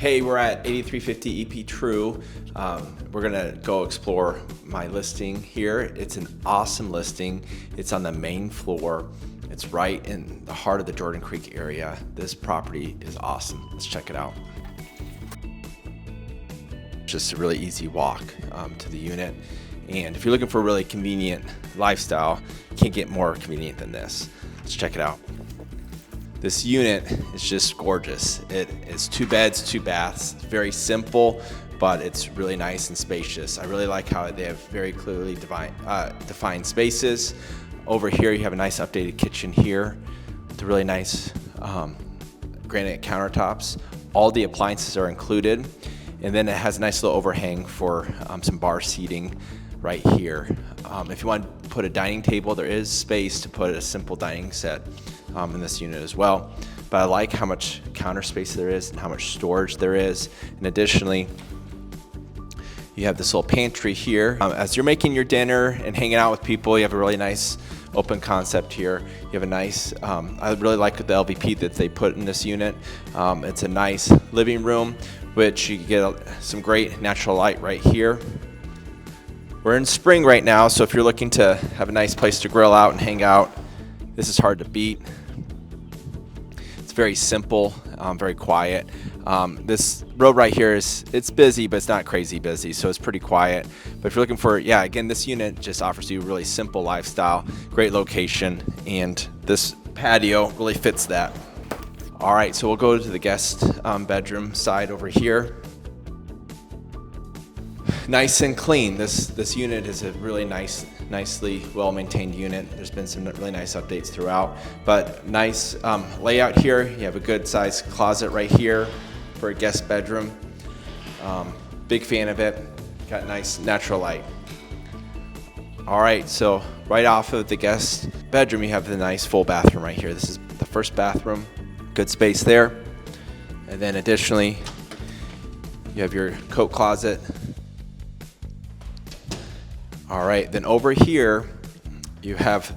Hey, we're at 8350 EP True. We're gonna go explore my listing here. It's an awesome listing. It's on the main floor. It's right in the heart of the Jordan Creek area. This property is awesome. Let's check it out. Just a really easy walk to the unit. And if you're looking for a really convenient lifestyle, you can't get more convenient than this. Let's check it out. This unit is just gorgeous. It is 2 beds, 2 baths. It's very simple, but it's really nice and spacious. I really like how they have very clearly defined spaces. Over here, you have a nice updated kitchen here with really nice granite countertops. All the appliances are included. And then it has a nice little overhang for some bar seating right here. If you want to put a dining table, there is space to put a simple dining set in this unit as well. But I like how much counter space there is and how much storage there is. And additionally, you have this little pantry here. As you're making your dinner and hanging out with people, you have a really nice open concept here. You have a nice, I really like the LVP that they put in this unit. It's a nice living room, which you get some great natural light right here. We're in spring right now, so if you're looking to have a nice place to grill out and hang out, this is hard to beat. It's very simple, very quiet. This road right here it's busy, but it's not crazy busy, so it's pretty quiet. But if you're looking for, again, this unit just offers you a really simple lifestyle, great location, and this patio really fits that. All right, so we'll go to the guest bedroom side over here. Nice and clean. This unit is a really nicely well-maintained unit. There's been some really nice updates throughout, but nice layout here. You have a good sized closet right here for a guest bedroom. Big fan of it. Got nice natural light. All right, so right off of the guest bedroom, you have the nice full bathroom right here. This is the first bathroom. Good space there. And then additionally, you have your coat closet. All right, then over here, you have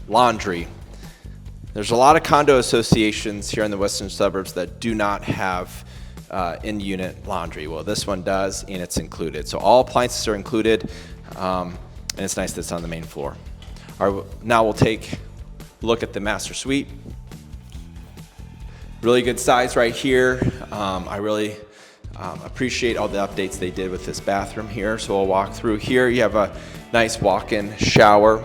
laundry. There's a lot of condo associations here in the western suburbs that do not have in-unit laundry. Well, this one does, and it's included. So all appliances are included, and it's nice that it's on the main floor. All right, now we'll take a look at the master suite. Really good size right here. I really appreciate all the updates they did with this bathroom here. So we'll walk through here. You have a nice walk-in shower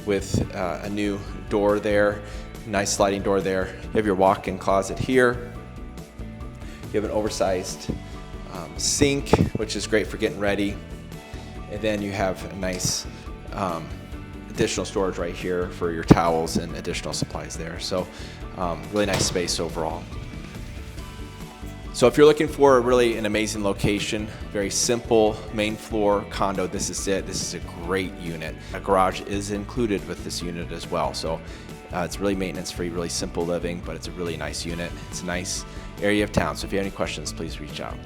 with a new door there, nice sliding door there. You have your walk-in closet here. You have an oversized sink, which is great for getting ready. And then you have a nice additional storage right here for your towels and additional supplies there. So really nice space overall. So if you're looking for really an amazing location, very simple main floor condo, this is it. This is a great unit. A garage is included with this unit as well. So it's really maintenance free, really simple living, but it's a really nice unit. It's a nice area of town. So if you have any questions, please reach out.